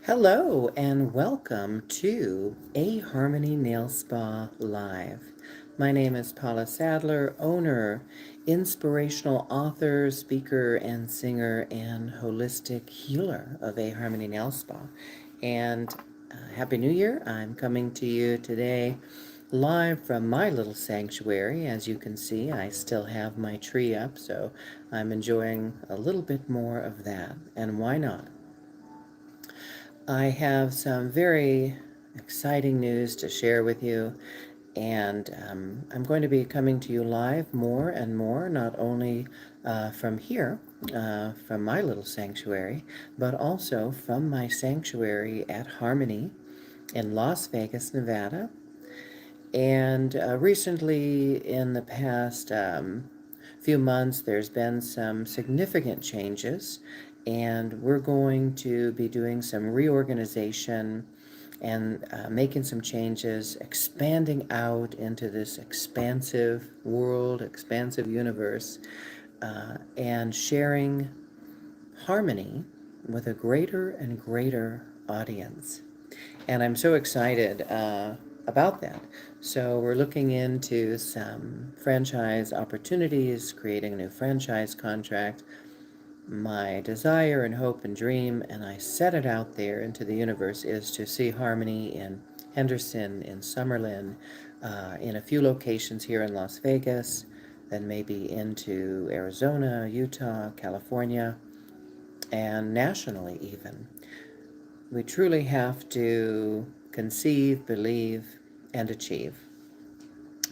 Hello and welcome to A Harmony Nail Spa Live. My name is Paula Sadler, owner, inspirational author, speaker, and singer, and holistic healer of A Harmony Nail Spa. And Happy New Year. I'm coming to you today live from my little sanctuary. As you can see, I still have my tree up, so I'm enjoying a little bit more of that. And why not? I have some very exciting news to share with you, and I'm going to be coming to you live more and more, not only from here, from my little sanctuary, but also from my sanctuary at Harmony in Las Vegas, Nevada. And recently, in the past few months, there's been some significant changes, and we're going to be doing some reorganization and making some changes, expanding out into this expansive world, expansive universe, and sharing harmony with a greater and greater audience. And I'm so excited about that. So we're looking into some franchise opportunities, creating a new franchise contract. My desire and hope and dream, and I set it out there into the universe, is to see Harmony in Henderson, in Summerlin, in a few locations here in Las Vegas, then maybe into Arizona, Utah, California, and nationally even. We truly have to conceive, believe, and achieve.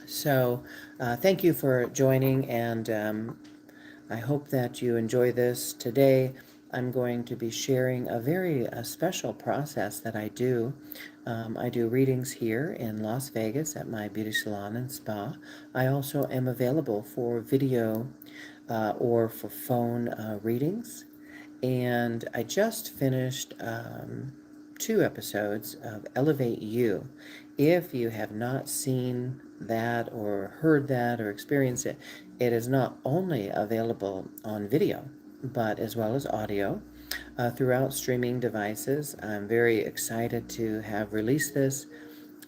So, thank you for joining, and I hope that you enjoy this. Today, I'm going to be sharing a very special process that I do. I do readings here in Las Vegas at my beauty salon and spa. I also am available for video or for phone readings. And I just finished 2 episodes of Elevate You. If you have not seen that or heard that or experienced it, it is not only available on video, but as well as audio throughout streaming devices. I'm very excited to have released this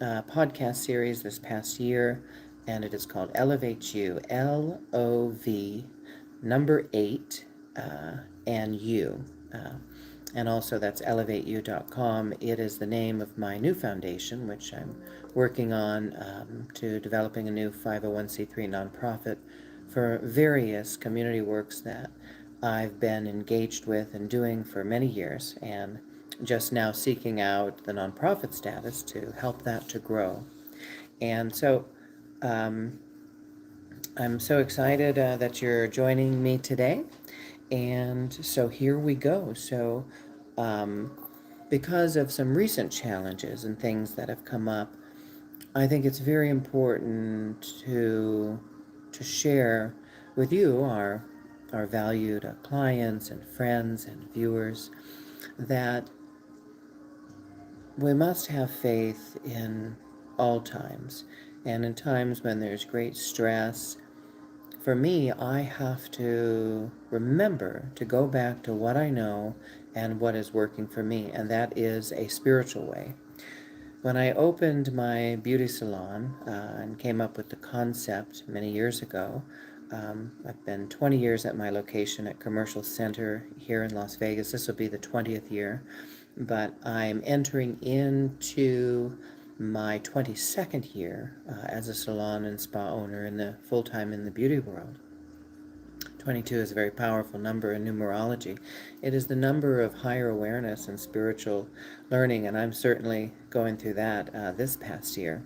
podcast series this past year, and it is called Elevate You, LOV number 8 and U. And also that's elevate8u.com. It is the name of my new foundation, which I'm working on to developing a new 501c3 nonprofit for various community works that I've been engaged with and doing for many years, and just now seeking out the nonprofit status to help that to grow. And so I'm so excited that you're joining me today. And so here we go. So, because of some recent challenges and things that have come up, I think it's very important to share with you, our valued clients and friends and viewers, that we must have faith in all times, and in times when there's great stress. For me, I have to remember to go back to what I know and what is working for me, and that is a spiritual way. When I opened my beauty salon and came up with the concept many years ago, I've been 20 years at my location at Commercial Center here in Las Vegas. This will be the 20th year, but I'm entering into my 22nd year as a salon and spa owner in the full-time in the beauty world. 22 is a very powerful number in numerology. It is the number of higher awareness and spiritual learning, and I'm certainly going through that this past year.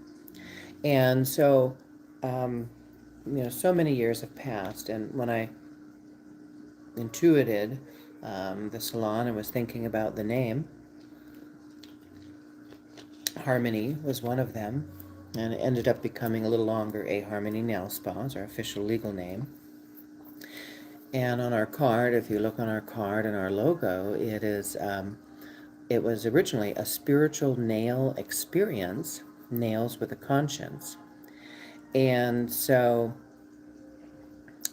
And so, so many years have passed, and when I intuited the salon and was thinking about the name, Harmony was one of them, and it ended up becoming a little longer. A Harmony Nail Spa is our official legal name. And on our card, if you look on our card and our logo, it was originally a spiritual nail experience, nails with a conscience. And so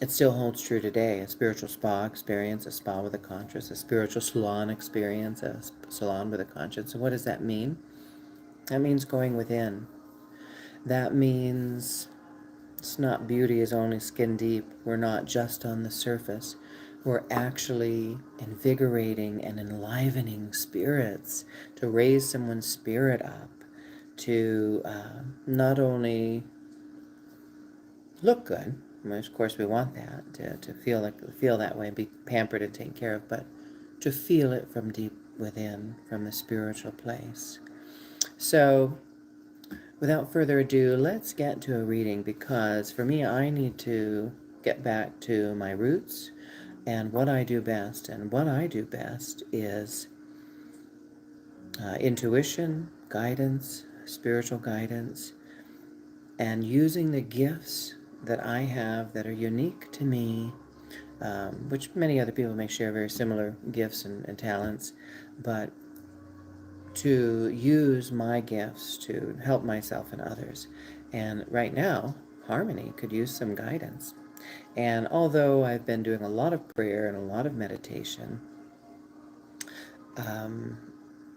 It still holds true today. A spiritual spa experience, a spa with a conscience, a spiritual salon experience, a salon with a conscience. So what does that mean? That means going within. That means it's not beauty is only skin deep. We're not just on the surface. We're actually invigorating and enlivening spirits to raise someone's spirit up, to not only look good. Of course, we want that to feel that way, be pampered and taken care of, but to feel it from deep within, from the spiritual place. So, without further ado, let's get to a reading, because for me, I need to get back to my roots and what I do best. And what I do best is intuition, guidance, spiritual guidance, and using the gifts that I have that are unique to me, which many other people may share very similar gifts and talents, but to use my gifts to help myself and others. And right now, Harmony could use some guidance. And although I've been doing a lot of prayer and a lot of meditation,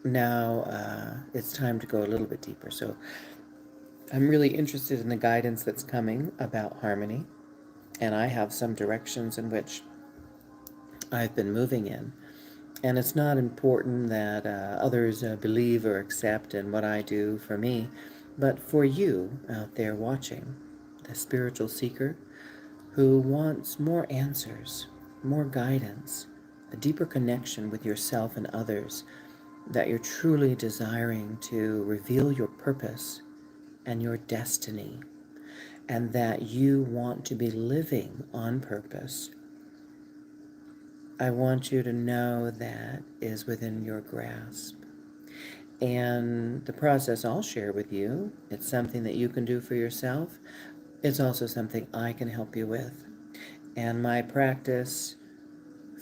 now it's time to go a little bit deeper. So I'm really interested in the guidance that's coming about Harmony, and I have some directions in which I've been moving in. And it's not important that others believe or accept in what I do for me, but for you out there watching, the spiritual seeker who wants more answers, more guidance, a deeper connection with yourself and others, that you're truly desiring to reveal your purpose and your destiny, and that you want to be living on purpose. I want you to know that is within your grasp. And the process I'll share with you, it's something that you can do for yourself. It's also something I can help you with. And my practice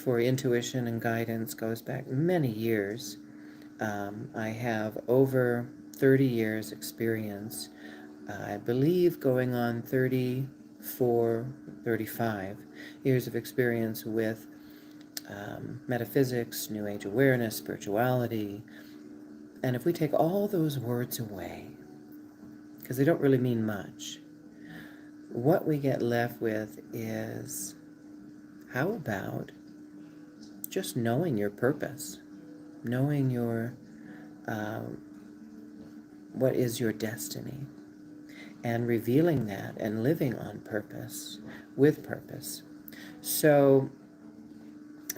for intuition and guidance goes back many years. I have over 30 years experience, I believe going on 34, 35 years of experience with metaphysics, New Age awareness, spirituality. And if we take all those words away, because they don't really mean much, what we get left with is, how about just knowing your purpose, knowing your what is your destiny, and revealing that and living on purpose, with purpose. So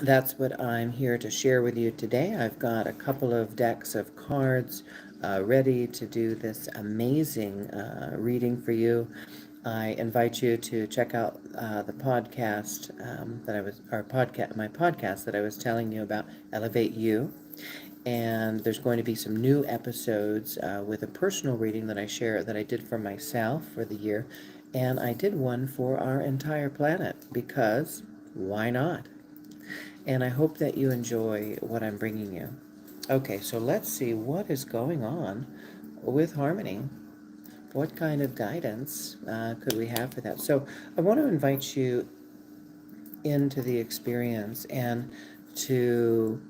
that's what I'm here to share with you today. I've got a couple of decks of cards ready to do this amazing reading for you. I invite you to check out the podcast my podcast that I was telling you about, LOV8U. And there's going to be some new episodes with a personal reading that I did for myself for the year, and I did one for our entire planet, because why not? And I hope that you enjoy what I'm bringing you. Okay, so let's see what is going on with Harmony. What kind of guidance could we have for that? So I want to invite you into the experience and to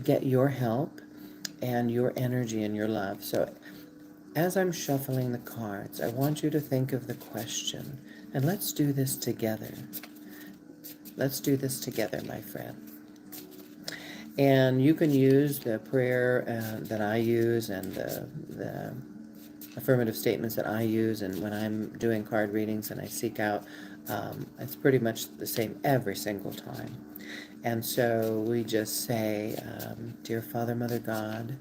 get your help and your energy and your love. So as I'm shuffling the cards, I want you to think of the question, and let's do this together. Let's do this together, my friend. And you can use the prayer that I use, and the affirmative statements that I use, and when I'm doing card readings and I seek out, it's pretty much the same every single time. And so we just say, Dear Father, Mother, God,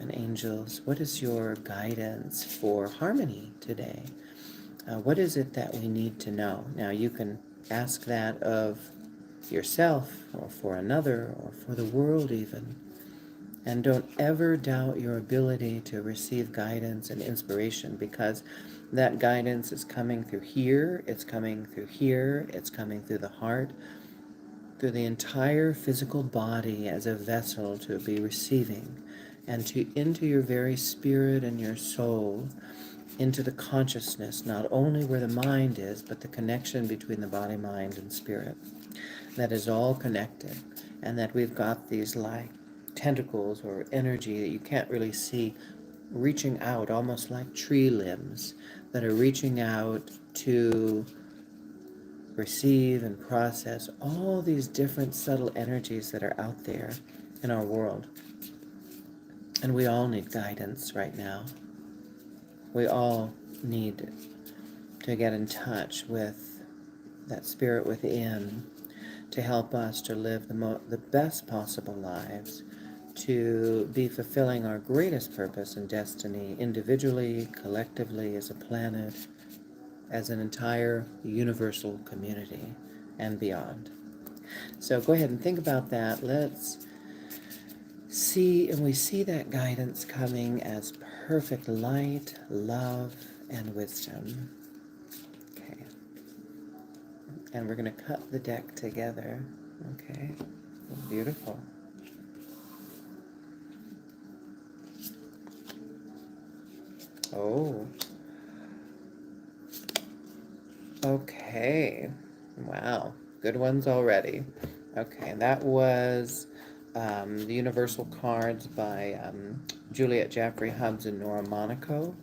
and angels, what is your guidance for Harmony today? What is it that we need to know? Now you can ask that of yourself, or for another, or for the world even. And don't ever doubt your ability to receive guidance and inspiration, because that guidance is coming through here, it's coming through here, it's coming through the heart, through the entire physical body as a vessel to be receiving, and into your very spirit and your soul, into the consciousness, not only where the mind is, but the connection between the body, mind, and spirit. That is all connected, and that we've got these like tentacles or energy that you can't really see reaching out, almost like tree limbs that are reaching out to receive and process all these different subtle energies that are out there in our world. And we all need guidance right now. We all need to get in touch with that spirit within to help us to live the best possible lives, to be fulfilling our greatest purpose and destiny individually, collectively, as a planet, as an entire universal community, and beyond. So go ahead and think about that. Let's see, and we see that guidance coming as perfect light, love, and wisdom. Okay. And we're going to cut the deck together. Okay. Beautiful. Oh. Okay. Wow. Good ones already. Okay, that was the Universal Cards by Juliet Jeffrey Hubbs and Nora Monaco.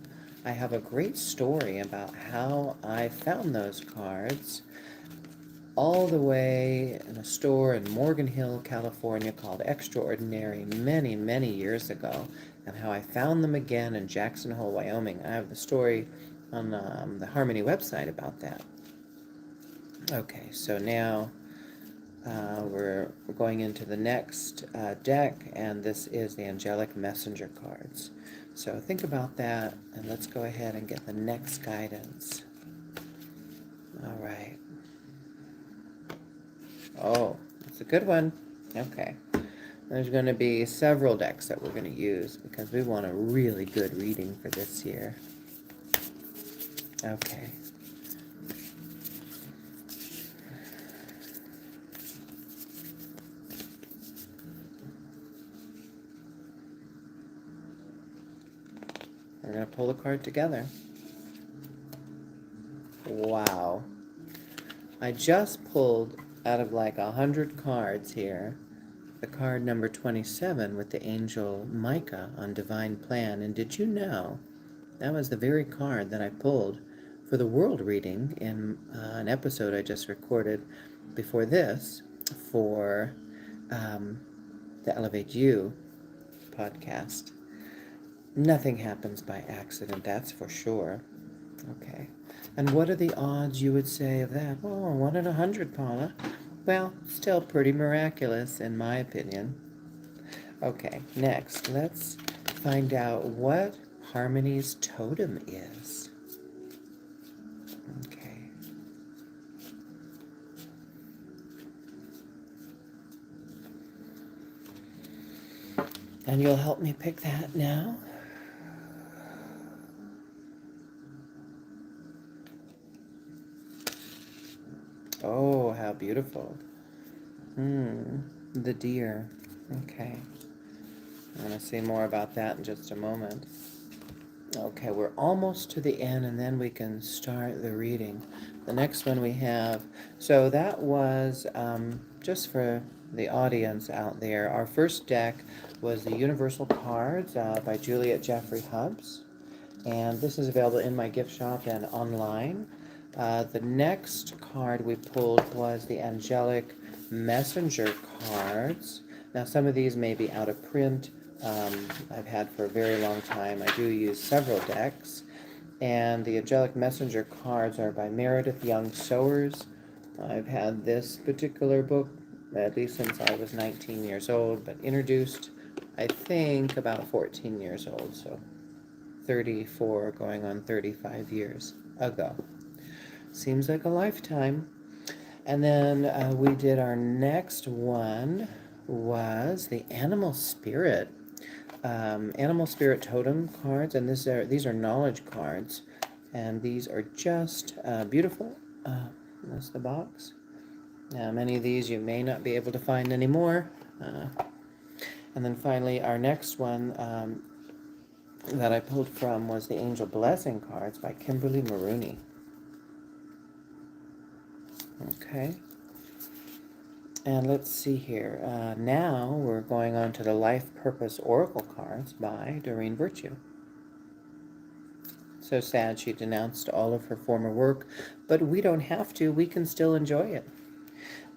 I have a great story about how I found those cards all the way in a store in Morgan Hill, California called Extraordinary many, many years ago, and how I found them again in Jackson Hole, Wyoming. I have the story on the Harmony website about that. Okay, so now we're going into the next deck, and this is the Angelic Messenger cards. So think about that, and let's go ahead and get the next guidance. All right. Oh, that's a good one. Okay. There's going to be several decks that we're going to use because we want a really good reading for this year. Okay. We're going to pull the card together. Wow. I just pulled out of like 100 cards here the card number 27 with the angel Micah on Divine Plan. And did you know that was the very card that I pulled for the world reading in an episode I just recorded before this for the LOV8U podcast. Nothing happens by accident, that's for sure. Okay. And what are the odds, you would say, of that? Oh, 1 in 100, Paula. Well, still pretty miraculous, in my opinion. Okay, next, let's find out what Harmony's totem is. Okay. And you'll help me pick that now? Oh, how beautiful. The deer. Okay. I'm going to say more about that in just a moment. Okay, we're almost to the end, and then we can start the reading. The next one we have, so that was, just for the audience out there, our first deck was the Universal Cards by Juliet Jeffrey Hubbs, and this is available in my gift shop and online. The next card we pulled was the Angelic Messenger cards. Now, some of these may be out of print. I've had for a very long time. I do use several decks. And the Angelic Messenger cards are by Meredith Young Sowers. I've had this particular book at least since I was 19 years old, but introduced, I think, about 14 years old, so 34 going on 35 years ago. Seems like a lifetime. And then we did our next one was the Animal Spirit Totem cards, and these are knowledge cards, and these are just beautiful. That's the box. Many of these you may not be able to find anymore. And then finally, our next one that I pulled from was the Angel Blessing cards by Kimberly Maroney. Okay. And let's see here. Now we're going on to the Life Purpose Oracle cards by Doreen Virtue. So sad she denounced all of her former work, but we don't have to. We can still enjoy it,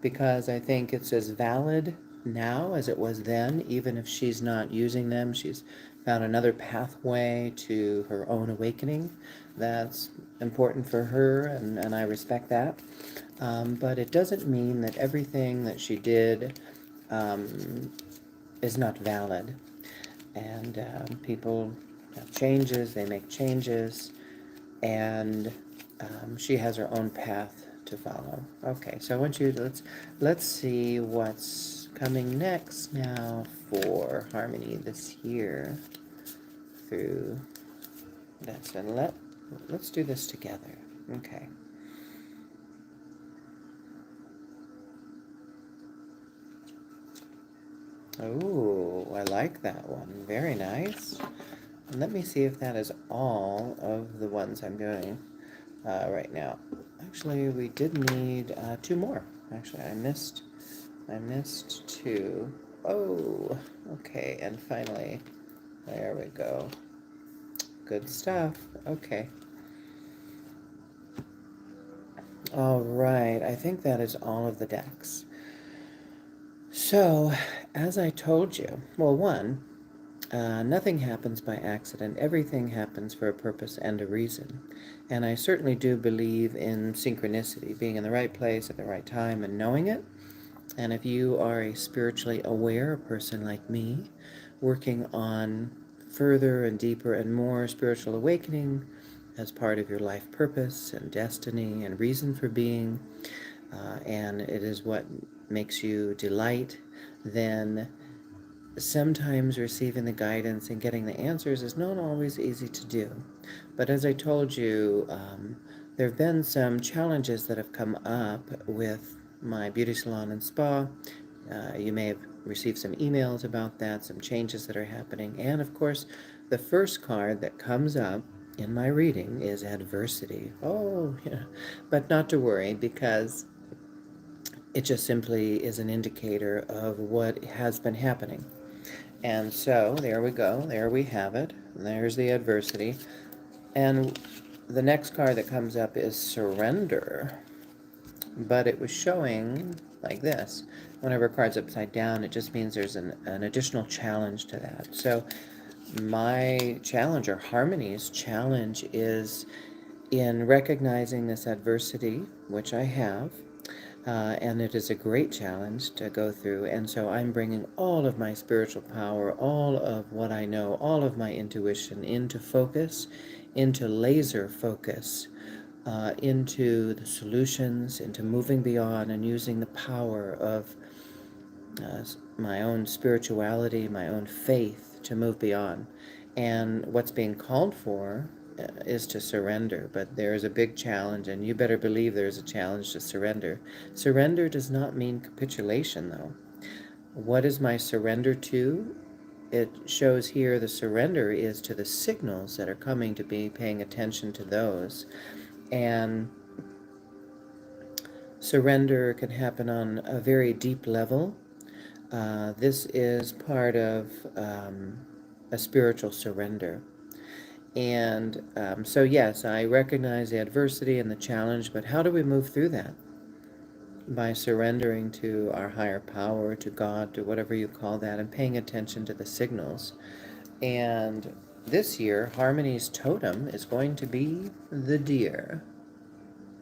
because I think it's as valid now as it was then. Even if she's not using them, she's found another pathway to her own awakening. That's important for her, and I respect that. But it doesn't mean that everything that she did is not valid. And people have changes, they make changes, and she has her own path to follow. Okay, so I want you to, let's see what's coming next now for Harmony this year through this. And let's do this together. Okay. Oh, I like that one. Very nice. And let me see if that is all of the ones I'm doing right now. Actually, we did need two more. Actually, I missed two. Oh, okay. And finally, there we go. Good stuff. Okay. All right. I think that is all of the decks. So, as I told you, well, one, nothing happens by accident. Everything happens for a purpose and a reason. And I certainly do believe in synchronicity, being in the right place at the right time and knowing it. And if you are a spiritually aware person like me, working on further and deeper and more spiritual awakening as part of your life purpose and destiny and reason for being, and it is what makes you delight, then sometimes receiving the guidance and getting the answers is not always easy to do. But as I told you, there have been some challenges that have come up with my beauty salon and spa. You may have received some emails about that, some changes that are happening. And of course, the first card that comes up in my reading is adversity. Oh, yeah. But not to worry, because it just simply is an indicator of what has been happening. And so, there we go. There we have it. There's the adversity. And the next card that comes up is surrender. But it was showing like this. Whenever a card's upside down, it just means there's an additional challenge to that. So my challenge, or Harmony's challenge, is in recognizing this adversity, which I have, and it is a great challenge to go through. And so I'm bringing all of my spiritual power, all of what I know, all of my intuition into focus, into laser focus, into the solutions, into moving beyond and using the power of my own spirituality, my own faith to move beyond. And what's being called for is to surrender, but there is a big challenge, and you better believe there's a challenge to surrender. Surrender does not mean capitulation, though. What is my surrender to? It shows here the surrender is to the signals that are coming, to be paying attention to those. And surrender can happen on a very deep level. This is part of a spiritual surrender. And so yes, I recognize the adversity and the challenge, but how do we move through that? By surrendering to our higher power, to God, to whatever you call that, and paying attention to the signals. And this year, Harmony's totem is going to be the deer.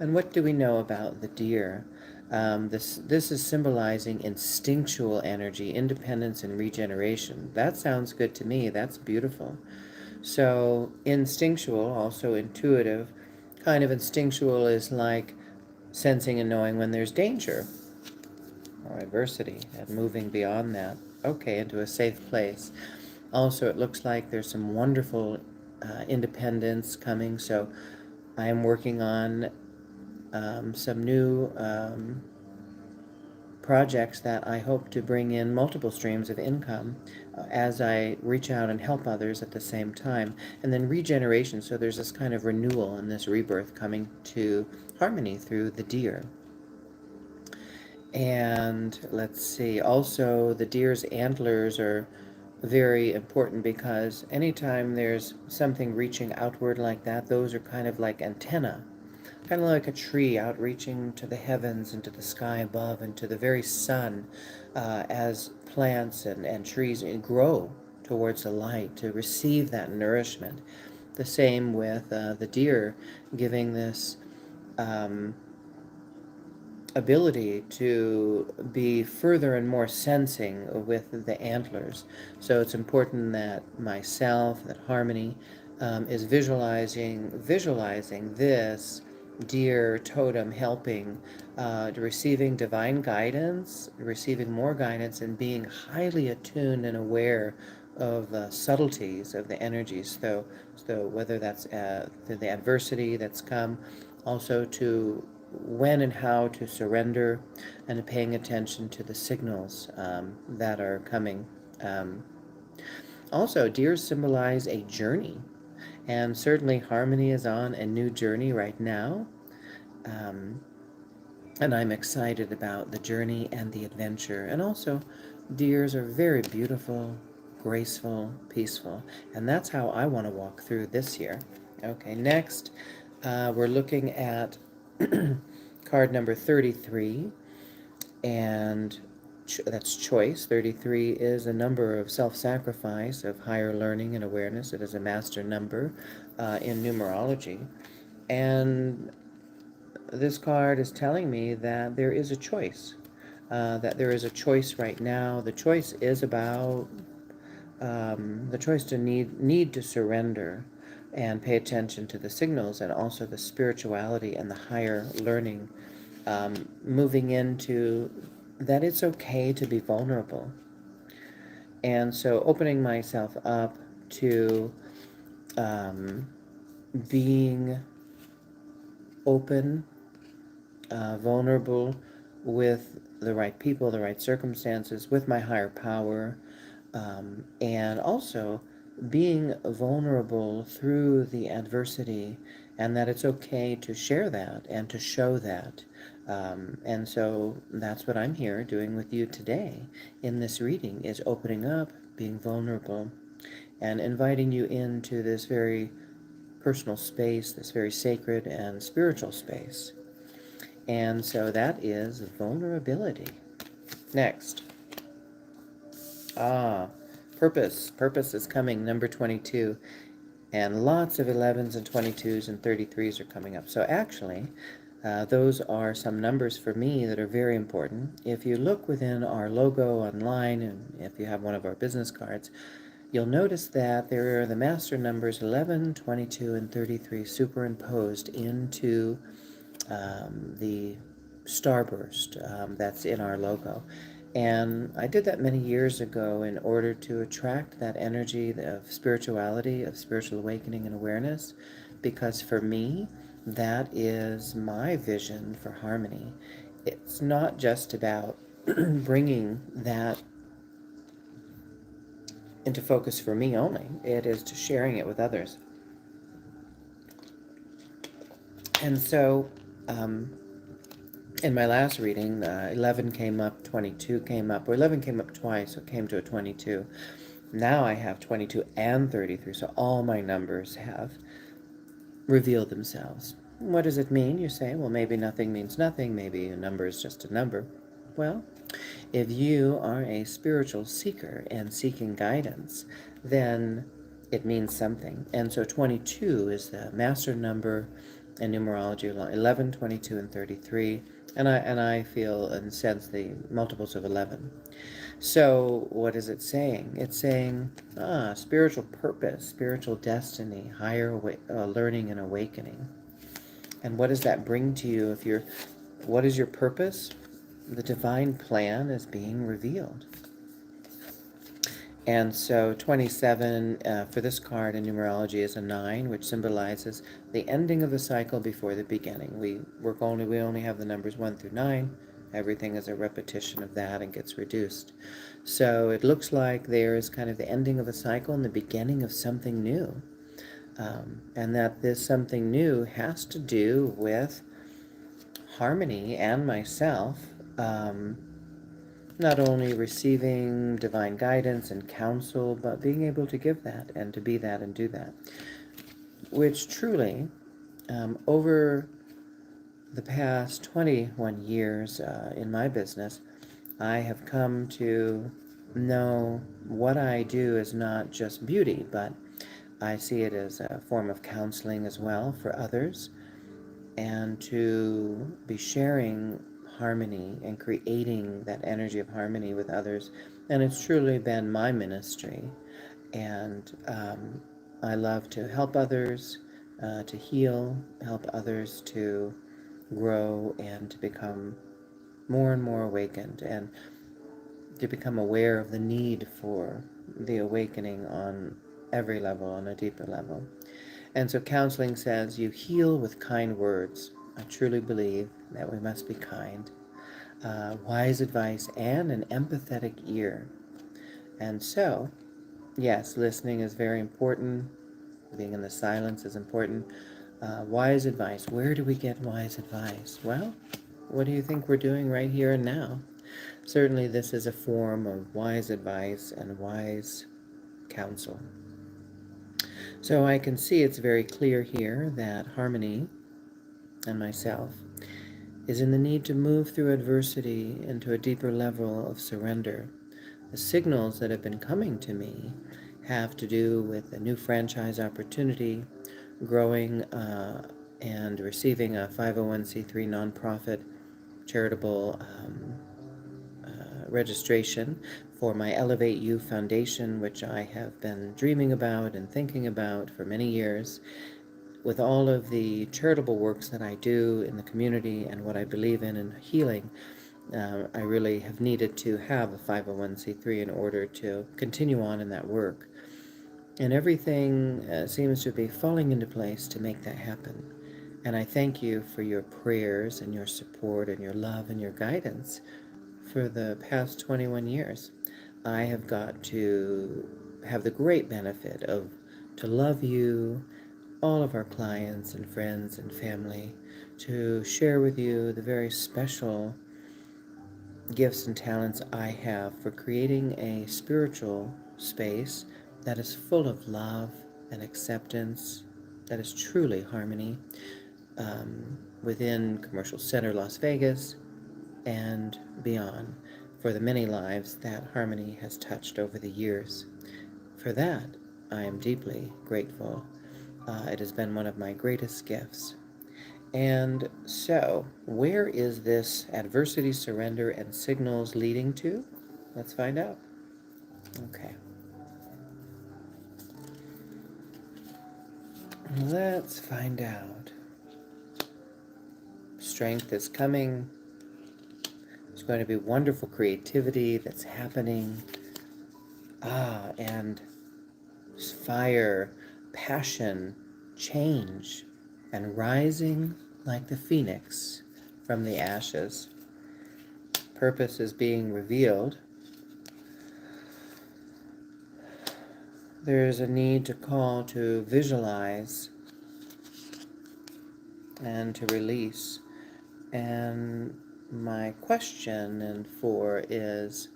And what do we know about the deer? This is symbolizing instinctual energy, independence, and regeneration. That sounds good to me. That's beautiful. So instinctual, also intuitive. Kind of instinctual is like sensing and knowing when there's danger or adversity and moving beyond that, okay, into a safe place. Also, it looks like there's some wonderful independence coming, so I am working on some new projects that I hope to bring in multiple streams of income as I reach out and help others at the same time. And then regeneration, so there's this kind of renewal and this rebirth coming to harmony through the deer. And let's see, also the deer's antlers are very important because anytime there's something reaching outward like that, those are kind of like antenna, kind of like a tree outreaching to the heavens and to the sky above and to the very sun, as plants and trees grow towards the light to receive that nourishment. The same with the deer, giving this ability to be further and more sensing with the antlers. So it's important that myself, that Harmony, is visualizing this deer totem helping, receiving divine guidance, receiving more guidance, and being highly attuned and aware of subtleties of the energies. So whether that's the adversity that's come, also to when and how to surrender, and paying attention to the signals that are coming. Also, deer symbolize a journey, and certainly Harmony is on a new journey right now. And I'm excited about the journey and the adventure. And also, deers are very beautiful, graceful, peaceful. And that's how I want to walk through this year. Okay, next, we're looking at card number 33, and that's choice. 33 is a number of self-sacrifice, of higher learning and awareness. It is a master number in numerology. And this card is telling me that there is a choice, that there is a choice right now. The choice is about the choice to need to surrender and pay attention to the signals, and also the spirituality and the higher learning, moving into that it's okay to be vulnerable. And so opening myself up to being open, vulnerable with the right people, the right circumstances, with my higher power, and also being vulnerable through the adversity, and that it's okay to share that and to show that. And so that's what I'm here doing with you today in this reading, is opening up, being vulnerable, and inviting you into this very personal space, this very sacred and spiritual space. And so that is vulnerability. Next. Purpose. Purpose is coming, number 22. And lots of 11s and 22s and 33s are coming up. So actually, those are some numbers for me that are very important. If you look within our logo online, and if you have one of our business cards, you'll notice that there are the master numbers 11, 22, and 33 superimposed into the starburst that's in our logo. And I did that many years ago in order to attract that energy of spirituality, of spiritual awakening and awareness, because for me, that is my vision for harmony. It's not just about bringing that into focus for me only. It is to sharing it with others. And so, in my last reading, 11 came up, 22 came up, or 11 came up twice, so it came to a 22. Now I have 22 and 33, so all my numbers have revealed themselves. What does it mean? You say, well, maybe nothing means nothing, maybe a number is just a number. Well, if you are a spiritual seeker and seeking guidance, then it means something. And so 22 is the master number in numerology, 11, 22, and 33. And I feel and sense the multiples of 11. So what is it saying? It's saying, spiritual purpose, spiritual destiny, higher learning and awakening. And what does that bring to you? What is your purpose? The divine plan is being revealed. And so 27 for this card in numerology is a 9, which symbolizes the ending of the cycle before the beginning. We only have the numbers 1 through 9, Everything is a repetition of that and gets reduced. So it looks like there is kind of the ending of a cycle and the beginning of something new. And that this something new has to do with Harmony and myself, not only receiving divine guidance and counsel, but being able to give that and to be that and do that. Which truly, over the past 21 years in my business, I have come to know what I do is not just beauty, but I see it as a form of counseling as well for others, and to be sharing harmony and creating that energy of harmony with others. And it's truly been my ministry. And I love to help others to heal, help others to grow and to become more and more awakened, and to become aware of the need for the awakening on every level, on a deeper level. And so counseling says you heal with kind words. I truly believe that we must be kind, wise advice, and an empathetic ear. And so, yes, listening is very important. Being in the silence is important. Wise advice. Where do we get wise advice? Well, what do you think we're doing right here and now? Certainly this is a form of wise advice and wise counsel. So I can see it's very clear here that Harmony and myself is in the need to move through adversity into a deeper level of surrender. The signals that have been coming to me have to do with a new franchise opportunity, growing and receiving a 501c3 nonprofit charitable registration for my LOV8U Foundation, which I have been dreaming about and thinking about for many years. With all of the charitable works that I do in the community and what I believe in healing, I really have needed to have a 501c3 in order to continue on in that work. And everything seems to be falling into place to make that happen. And I thank you for your prayers and your support and your love and your guidance for the past 21 years. I have got to have the great benefit of to love you, all of our clients and friends and family, to share with you the very special gifts and talents I have for creating a spiritual space that is full of love and acceptance, that is truly harmony, within Commercial Center, Las Vegas, and beyond, for the many lives that Harmony has touched over the years. For that, I am deeply grateful. It has been one of my greatest gifts. And so, where is this adversity, surrender, and signals leading to? Let's find out. Okay. Let's find out. Strength is coming. There's going to be wonderful creativity that's happening. And fire, passion, change, and rising like the phoenix from the ashes. Purpose is being revealed. There is a need to call to visualize and to release. And my question is,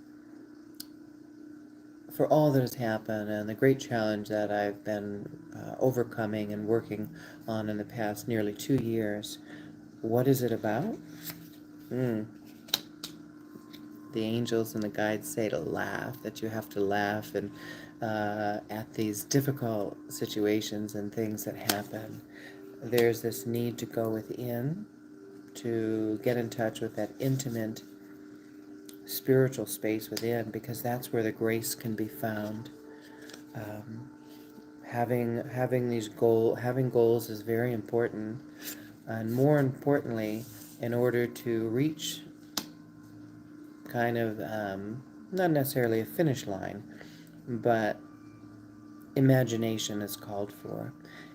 for all that has happened and the great challenge that I've been overcoming and working on in the past nearly 2 years, what is it about? The angels and the guides say to laugh, that you have to laugh and at these difficult situations and things that happen. There's this need to go within, to get in touch with that intimate spiritual space within, because that's where the grace can be found. Having goals is very important, and more importantly, in order to reach kind of not necessarily a finish line, but imagination is called for.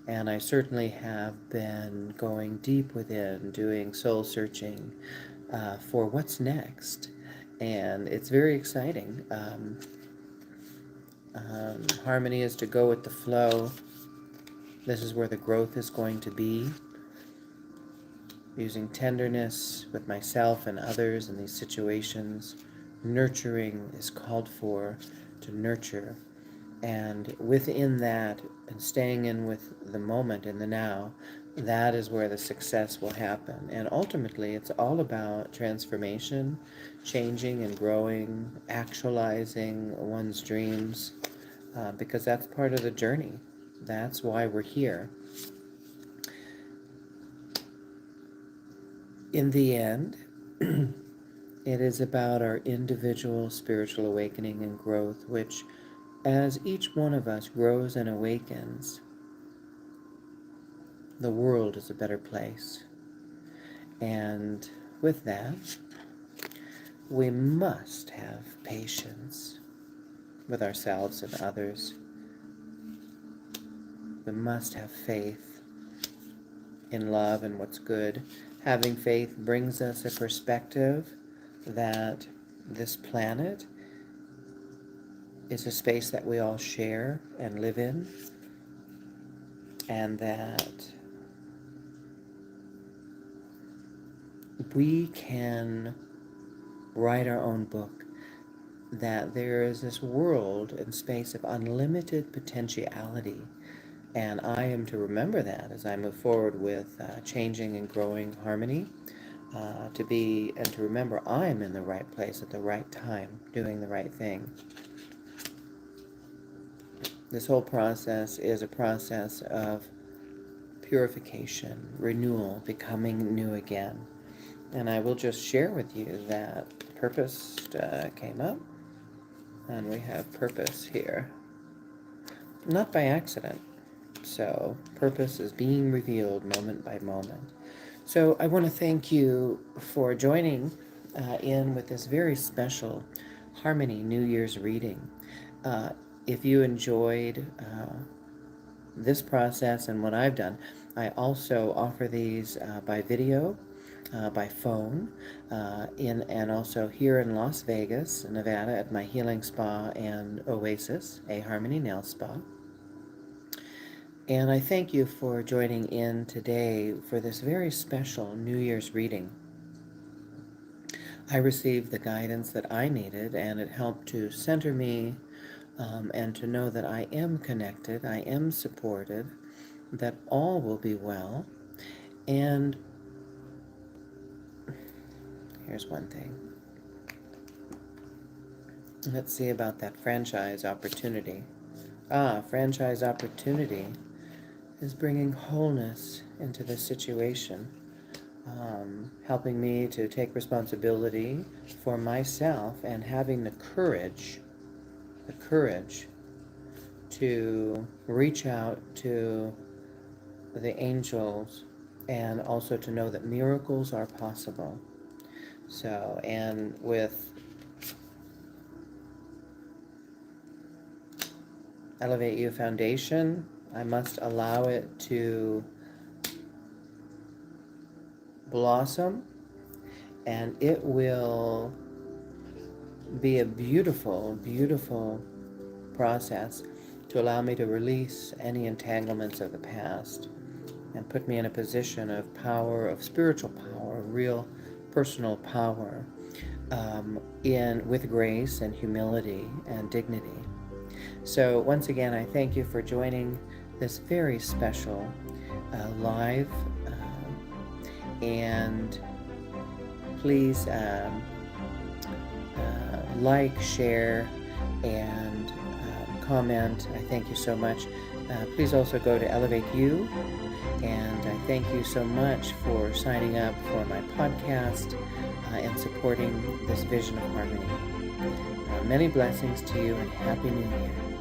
And I certainly have been going deep within, doing soul searching, for what's next. And it's very exciting. Harmony is to go with the flow. This is where the growth is going to be. Using tenderness with myself and others in these situations. Nurturing is called for, to nurture. And within that, and staying in with the moment, in the now, that is where the success will happen. And ultimately, it's all about transformation, changing and growing, actualizing one's dreams, because that's part of the journey. That's why we're here. In the end, it is about our individual spiritual awakening and growth, which, as each one of us grows and awakens, the world is a better place. And with that, we must have patience with ourselves and others. We must have faith in love and what's good. Having faith brings us a perspective that this planet is a space that we all share and live in, and that we can write our own book, that there is this world and space of unlimited potentiality. And I am to remember that as I move forward with changing and growing harmony, to remember I am in the right place at the right time, doing the right thing. This whole process is a process of purification, renewal, becoming new again. And I will just share with you that purpose came up, and we have purpose here. Not by accident. So purpose is being revealed moment by moment. So I want to thank you for joining in with this very special Harmony New Year's reading. If you enjoyed this process and what I've done, I also offer these by video, by phone, and also here in Las Vegas, Nevada, at my healing spa and oasis, Harmony Nail Spa. And I thank you for joining in today for this very special New Year's reading. I received the guidance that I needed, and it helped to center me and to know that I am connected, I am supported, that all will be well. And here's one thing. Let's see about that franchise opportunity. Franchise opportunity is bringing wholeness into this situation, helping me to take responsibility for myself and having the courage to reach out to the angels, and also to know that miracles are possible. So, and with LOV8U Foundation, I must allow it to blossom, and it will be a beautiful, beautiful process to allow me to release any entanglements of the past and put me in a position of power, of spiritual power, real personal power, with grace and humility and dignity. So once again, I thank you for joining this very special live, and please like, share, and comment. I thank you so much. Please also go to LOV8U, and I thank you so much for signing up for my podcast and supporting this vision of harmony. Many blessings to you, and Happy New Year.